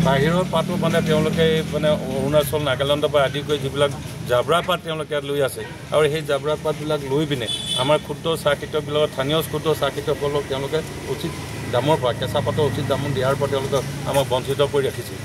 বাহিৰৰ পাতো মানে তেওঁলোকে মানে অৰুণাচল নাগালেণ্ডৰ পৰা আদি কৰি যিবিলাক জাবৰা পাত তেওঁলোকে লৈ আছে আৰু সেই জাবৰা পাতবিলাক লৈ পিনে আমাৰ ক্ষুদ্ৰ চাহ খেতিয়কবিলাকৰ স্থানীয় ক্ষুদ্ৰ চাহ খেতিয়কসকলক তেওঁলোকে উচিত দামৰ পৰা কেঁচা পাতৰ উচিত দাম দিয়াৰ পৰা তেওঁলোকে আমাক বঞ্চিত কৰি ৰাখিছে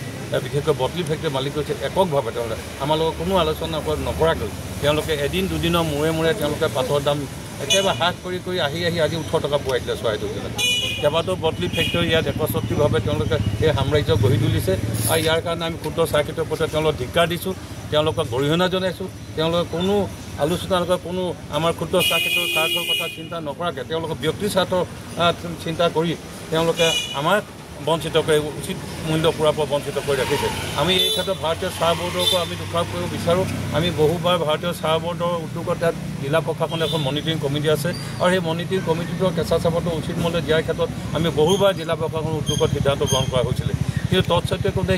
বিশেষকৈ বটলি ফেক্টৰী মালিক হৈছে এককভাৱে তেওঁলোকে আমাৰ লগত কোনো আলোচনা নকৰাকৈ তেওঁলোকে এদিন দুদিনৰ মূৰে মূৰে তেওঁলোকে পাতৰ দাম একেবাৰে হ্ৰাস কৰি আহি আজি 18 টকা পোৱাই দিলে চৰাইদেউ জিলাত কেইবাটাও বটলি ফেক্টৰী ইয়াত একচ্ছত্ৰিভাৱে তেওঁলোকে এই সাম্ৰাজ্য গঢ়ি তুলিছে আৰু ইয়াৰ কাৰণে আমি ক্ষুদ্ৰ চাহ খেতিয়কৰ প্ৰতি তেওঁলোকক ধিক্কাৰ দিছোঁ তেওঁলোকক গৰিহণা জনাইছোঁ তেওঁলোকে কোনো আলোচনা নকৰে কোনো আমাৰ ক্ষুদ্ৰ চাহ খেতিয়কৰ স্বাৰ্থৰ কথা চিন্তা নকৰাকৈ তেওঁলোকৰ ব্যক্তিৰ স্বাৰ্থৰ চিন্তা কৰি তেওঁলোকে আমাক বঞ্চিত কৰি উচিত মূল্য পুৰাৰ পৰা বঞ্চিত কৰি ৰাখিছে আমি এই ক্ষেত্ৰত ভাৰতীয় চাহ বৰ্ডকো আমি দোষাৰোপ কৰিব বিচাৰোঁ আমি বহুবাৰ ভাৰতীয় চাহ বৰ্ডৰ উদ্যোগত তাত জিলা প্ৰশাসনৰ এখন মনিটৰিং কমিটি আছে আৰু সেই মনিটৰিং কমিটিটোৰ কেঁচা চাহপাতৰ উচিত মূল্য দিয়াৰ ক্ষেত্ৰত আমি বহুবাৰ জিলা প্ৰশাসনৰ উদ্যোগত সিদ্ধান্ত গ্ৰহণ কৰা হৈছিলে কিন্তু তৎসত্ত্বেও কোনো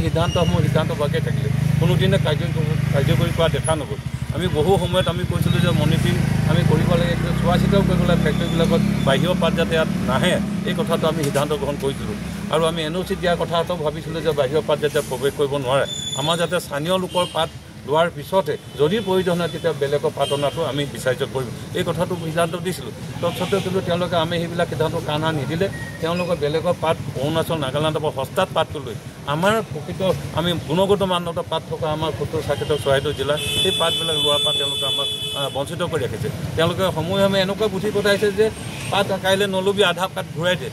সিদ্ধান্ত বাকী থাকিলে কোনোদিনে কাৰ্যকৰী কৰা দেখা নগ'ল আমি বহু সময়ত আমি কৈছিলোঁ যে মনিটৰিং আমি কৰিব লাগে চোৱা চিতাও কৰিব লাগে ফেক্টৰীবিলাকত বাহিৰৰ পাত যাতে ইয়াত নাহে এই কথাটো আমি সিদ্ধান্ত গ্ৰহণ কৰিছিলোঁ আৰু আমি NOC দিয়াৰ কথাটো ভাবিছিলোঁ যে বাহিৰৰ পাত যাতে প্ৰৱেশ কৰিব নোৱাৰে আমাৰ যাতে স্থানীয় লোকৰ পাত লোৱাৰ পিছতে যদি প্ৰয়োজন হয় তেতিয়া বেলেগৰ পাত অনাটো আমি বিচাৰ্য কৰিম এই কথাটো সিদ্ধান্ত দিছিলোঁ তৎসত্ত্বেও কিন্তু তেওঁলোকে আমি সেইবিলাক সিদ্ধান্ত কাণা নিদিলে তেওঁলোকে বেলেগৰ পাত অৰুণাচল নাগালেণ্ডৰ পৰা সস্তাত পাতটো লৈ আমাৰ প্ৰকৃত আমি গুণগত মানদণ্ডৰ পাত থকা আমাৰ ক্ষুদ্ৰ চাহ খেতিয়ক চৰাইদেউ জিলাৰ সেই পাতবিলাক লোৱাৰ পৰা তেওঁলোকে আমাক বঞ্চিত কৰি ৰাখিছে তেওঁলোকে সময়ে এনেকুৱা বুদ্ধি পঠাইছে যে পাত কাইলৈ নল'বি আধা পাত ঘূৰাই দিয়ে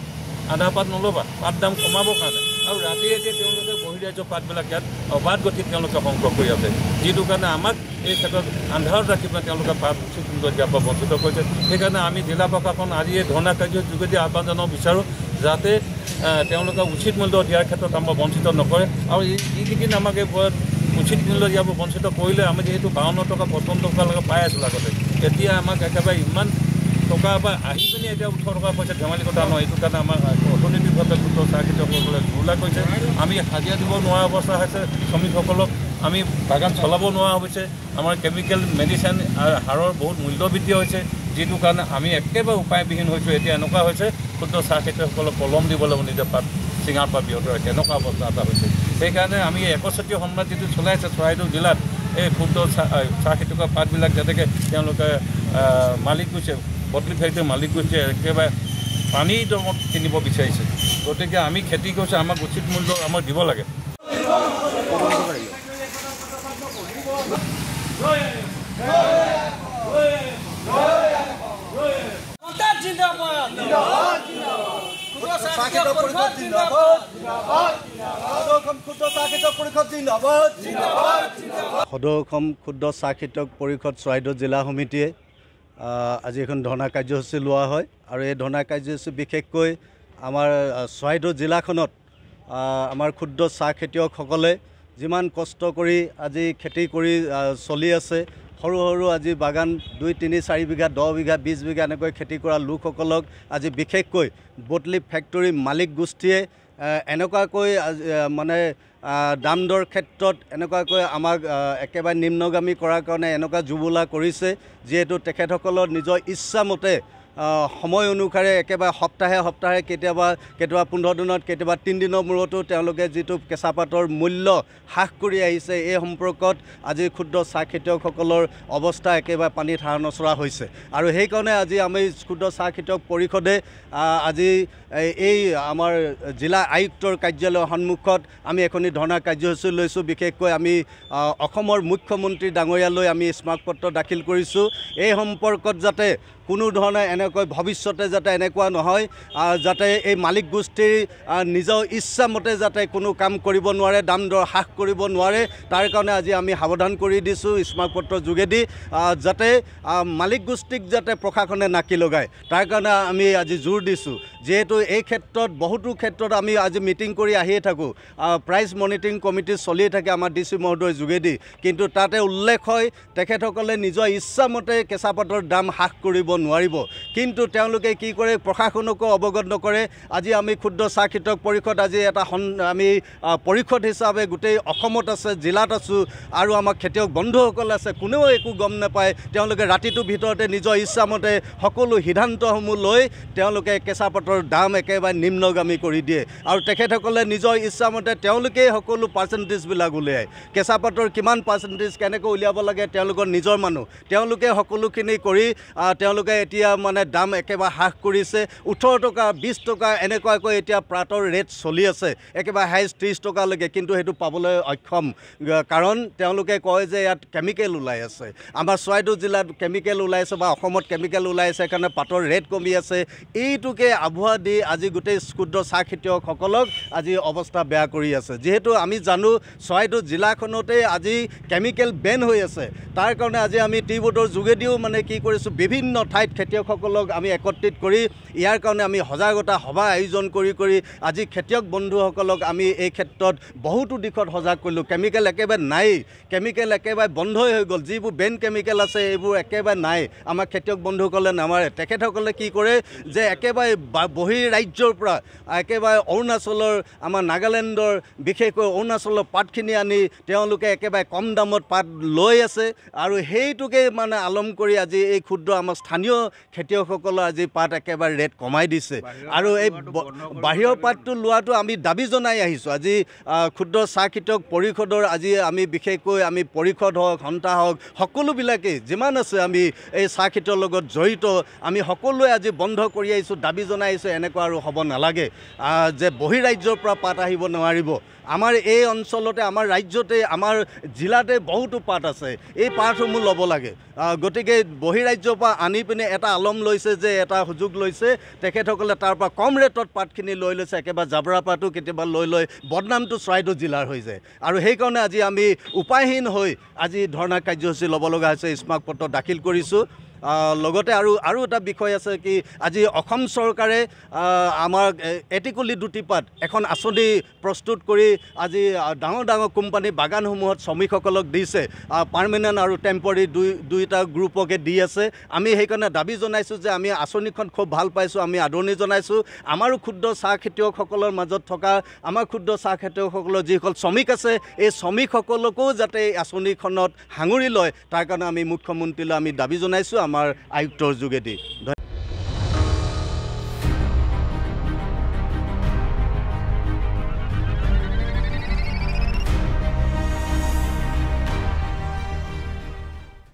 আধা পাত নল'বা পাত দাম কমাবৰ কাৰণে আৰু ৰাতি তেওঁলোকে বহিৰাজ্য পাতবিলাক ইয়াত অবাধ গতিত তেওঁলোকে সংগ্ৰহ কৰি আছে যিটো কাৰণে আমাক এই ক্ষেত্ৰত আন্ধাৰত ৰাখি পেলাই তেওঁলোকে পাত উচিত মূল্য দিয়াৰ পৰা বঞ্চিত কৰিছে সেইকাৰণে আমি জিলা প্ৰশাসন আজি এই ধৰ্ণা কাৰ্যৰ যোগেদি আহ্বান জনাব বিচাৰোঁ যাতে তেওঁলোকে উচিত মূল্য দিয়াৰ ক্ষেত্ৰত আমাক বঞ্চিত নকৰে আৰু এইকেইদিন আমাক এই উচিত মূল্য দিয়াৰ বঞ্চিত কৰিলে আমি যিহেতু 52 টকা 55 টকালৈকে পাই আছিলোঁ আগতে এতিয়া আমাক একেবাৰে ইমান টকা বা আহি পিনি এতিয়া 18 টকা পইচা ধেমালি কথা নহয় এইটো কাৰণে আমাৰ অৰ্থনৈতিকভাৱে ক্ষুদ্ৰ চাহ খেতিয়কসকলে জুৰুলা কৰিছে আমি হাজিৰা দিব নোৱাৰা অৱস্থা হৈছে শ্ৰমিকসকলক আমি বাগান চলাব নোৱাৰা হৈছে আমাৰ কেমিকেল মেডিচিন সাৰৰ বহুত মূল্য বৃদ্ধি হৈছে যিটো কাৰণে আমি একেবাৰে উপায়বিহীন হৈছোঁ এতিয়া এনেকুৱা হৈছে ক্ষুদ্ৰ চাহ খেতিয়কসকলক কলম দিব লাগিব নিজৰ পাত চিঙাৰ পৰা বিৰত ৰাখে এনেকুৱা অৱস্থা এটা হৈছে সেইকাৰণে আমি একচ্ছত্ৰীয় সন্মান যিটো চলাইছে চৰাইদেউ জিলাত এই ক্ষুদ্ৰ চাহ খেতিয়কৰ পাতবিলাক যাতে তেওঁলোকে মালিক গৈছে বটলি ফেক্টৰীৰ মালিক গৈছে একেবাৰে পানীৰ দমত কিনিব বিচাৰিছে গতিকে আমি খেতি কৰিছোঁ আমাক উচিত মূল্য আমাক দিব লাগে সদৌ অসম ক্ষুদ্ৰ চাহ খেতিয়ক পৰিষদ চৰাইদেউ জিলা সমিতিয়ে আজি এখন ধৰ্ণা কাৰ্যসূচী লোৱা হয় আৰু এই ধৰ্ণা কাৰ্যসূচী বিশেষকৈ আমাৰ চৰাইদেউ জিলাখনত আমাৰ ক্ষুদ্ৰ চাহ খেতিয়কসকলে যিমান কষ্ট কৰি আজি খেতি কৰি চলি আছে সৰু সৰু আজি বাগান 2, 3, 4 বিঘা 10 বিঘা 20 বিঘা এনেকৈ খেতি কৰা লোকসকলক আজি বিশেষকৈ বটলি ফেক্টৰী মালিক গোষ্ঠীয়ে এনেকুৱাকৈ মানে দাম দৰ ক্ষেত্ৰত এনেকুৱাকৈ আমাক একেবাৰে নিম্নগামী কৰাৰ কাৰণে এনেকুৱা জুবুলা কৰিছে যিহেতু তেখেতসকলৰ নিজৰ ইচ্ছামতে সময় অনুসাৰে একেবাৰে সপ্তাহে কেতিয়াবা 15 দিনত কেতিয়াবা 3 দিনৰ মূৰতো তেওঁলোকে যিটো কেঁচা পাতৰ মূল্য হ্ৰাস কৰি আহিছে এই সম্পৰ্কত আজি ক্ষুদ্ৰ চাহ খেতিয়কসকলৰ অৱস্থা একেবাৰে পানীত হাঁহ নচৰা হৈছে আৰু সেইকাৰণে আজি আমি ক্ষুদ্ৰ চাহ খেতিয়ক পৰিষদে আজি এই আমাৰ জিলা আয়ুক্তৰ কাৰ্যালয়ৰ সন্মুখত আমি এখনি ধৰ্ণা কাৰ্যসূচী লৈছোঁ বিশেষকৈ আমি অসমৰ মুখ্যমন্ত্ৰী ডাঙৰীয়ালৈ আমি স্মাৰকপত্ৰ দাখিল কৰিছোঁ এই সম্পৰ্কত যাতে কোনো ধৰণে এনেকৈ ভৱিষ্যতে যাতে এনেকুৱা নহয় যাতে এই মালিক গোষ্ঠীৰ নিজৰ ইচ্ছামতে যাতে কোনো কাম কৰিব নোৱাৰে দাম দৰ হ্ৰাস কৰিব নোৱাৰে তাৰ কাৰণে আজি আমি সাৱধান কৰি দিছোঁ স্মাৰকপত্ৰৰ যোগেদি যাতে মালিক গোষ্ঠীক যাতে প্ৰশাসনে নাকি লগায় তাৰ কাৰণে আমি আজি জোৰ দিছোঁ যেহেতু এই ক্ষেত্ৰত বহুতো ক্ষেত্ৰত আমি আজি মিটিং কৰি আহিয়ে থাকোঁ প্ৰাইচ মনিটৰিং কমিটি চলিয়ে থাকে আমাৰ DC মহোদয়ৰ যোগেদি কিন্তু তাতে উল্লেখ হয় তেখেতসকলে নিজৰ ইচ্ছামতে কেঁচা পাতৰ দাম হ্ৰাস কৰিব নোৱাৰিব কিন্তু তেওঁলোকে কি কৰে প্ৰশাসনকো অৱগত নকৰে আজি আমি ক্ষুদ্ৰ চাহ খেতিয়ক পৰিষদ আজি এটা আমি পৰিষদ হিচাপে গোটেই অসমত আছে জিলাত আছোঁ আৰু আমাৰ খেতিয়ক বন্ধুসকল আছে কোনেও একো গম নাপায় তেওঁলোকে ৰাতিটোৰ ভিতৰতে নিজৰ ইচ্ছামতে সকলো সিদ্ধান্তসমূহ লৈ তেওঁলোকে কেঁচাপাতৰ দাম একেবাৰে নিম্নগামী কৰি দিয়ে আৰু তেখেতসকলে নিজৰ ইচ্ছামতে তেওঁলোকেই সকলো পাৰ্চেণ্টেজবিলাক উলিয়ায় কেঁচাপাতৰ কিমান পাৰ্চেণ্টেজ কেনেকৈ উলিয়াব লাগে তেওঁলোকৰ নিজৰ মানুহ তেওঁলোকে সকলোখিনি কৰি তেওঁলোকে এতিয়া মানে দাম একেবাৰে হ্ৰাস কৰিছে 18 টকা 20 টকা এনেকুৱাকৈ এতিয়া পাতৰ ৰেট চলি আছে একেবাৰে হাইষ্ট 30 টকালৈকে কিন্তু সেইটো পাবলৈ অক্ষম কাৰণ তেওঁলোকে কয় যে ইয়াত কেমিকেল ওলাই আছে আমাৰ চৰাইদেউ জিলাত কেমিকেল ওলাইছে বা অসমত কেমিকেল ওলাইছে কাৰণে পাতৰ ৰেট কমি আছে এইটোকে আভুৱা দি আজি গোটেই ক্ষুদ্ৰ চাহ খেতিয়কসকলক আজি অৱস্থা বেয়া কৰি আছে যেহেতু আমি জানো চৰাইদেউ জিলাখনতে আজি কেমিকেল বেন হৈ আছে তাৰ কাৰণে আজি আমি টি বোৰ্ডৰ যোগেদিও মানে কি কৰিছোঁ বিভিন্ন ঠাইত খেতিয়কসকলক আমি একত্ৰিত কৰি ইয়াৰ কাৰণে আমি সজাগতা সভা আয়োজন কৰি আজি খেতিয়ক বন্ধুসকলক আমি এই ক্ষেত্ৰত বহুতো দিশত সজাগ কৰিলোঁ কেমিকেল একেবাৰে নাই কেমিকেল একেবাৰে বন্ধই হৈ গ'ল যিবোৰ বেন কেমিকেল আছে এইবোৰ একেবাৰে নাই আমাৰ খেতিয়ক বন্ধুসকলে নামাৰে তেখেতসকলে কি কৰে যে একেবাৰে বহিৰ ৰাজ্যৰ পৰা একেবাৰে অৰুণাচলৰ আমাৰ নাগালেণ্ডৰ বিশেষকৈ অৰুণাচলৰ পাতখিনি আনি তেওঁলোকে একেবাৰে কম দামত পাত লৈ আছে আৰু সেইটোকে মানে আলম কৰি আজি এই ক্ষুদ্ৰ আমাৰ স্থানীয় খেতিয়কসকলৰ আজি পাত একেবাৰে ৰেট কমাই দিছে আৰু এই বাহিৰৰ পাতটো লোৱাটো আমি দাবী জনাই আহিছোঁ আজি ক্ষুদ্ৰ চাহ খেতিয়ক পৰিষদৰ আজি আমি বিশেষকৈ আমি পৰিষদ হওক সন্থা হওক সকলোবিলাকেই যিমান আছে আমি এই চাহ খেতিৰ লগত জড়িত আমি সকলোৱে আজি বন্ধ কৰি আহিছোঁ দাবী জনাই আহিছোঁ এনেকুৱা আৰু হ'ব নালাগে যে বহিৰাজ্যৰ পৰা পাত আহিব নোৱাৰিব আমাৰ এই অঞ্চলতে আমাৰ ৰাজ্যতে আমাৰ জিলাতে বহুতো পাত আছে এই পাতসমূহ ল'ব লাগে গতিকে বহিৰাজ্যৰ পৰা আনি পিনে এটা আলম লৈছে যে এটা সুযোগ লৈছে তেখেতসকলে তাৰ পৰা কম ৰেটত পাতখিনি লৈ লৈছে একেবাৰে জাবৰা পাতো কেতিয়াবা লৈ বদনামটো চৰাইদেউ জিলাৰ হৈ যায় আৰু সেইকাৰণে আজি আমি উপায়হীন হৈ আজি ধৰ্ণা কাৰ্যসূচী ল'ব লগা হৈছে স্মাৰক পত্ৰ দাখিল কৰিছোঁ লগতে আৰু এটা বিষয় আছে কি আজি অসম চৰকাৰে আমাৰ এটিকুলি দুটিপাত এখন আঁচনি প্ৰস্তুত কৰি আজি ডাঙৰ কোম্পানী বাগানসমূহত শ্ৰমিকসকলক দিছে পাৰ্মানেণ্ট আৰু টেম্পৰাৰী দুইটা গ্ৰুপকে দি আছে আমি সেইকাৰণে দাবী জনাইছোঁ যে আমি আঁচনিখন খুব ভাল পাইছোঁ আমি আদৰণি জনাইছোঁ আমাৰো ক্ষুদ্ৰ চাহ খেতিয়কসকলৰ মাজত থকা আমাৰ ক্ষুদ্ৰ চাহ খেতিয়কসকলৰ যিসকল শ্ৰমিক আছে এই শ্ৰমিকসকলকো যাতে এই আঁচনিখনত সাঙুৰি লয় তাৰ কাৰণে আমি মুখ্যমন্ত্ৰীলৈ আমি দাবী জনাইছোঁ আমাৰ আয়ুক্তৰ যোগেদি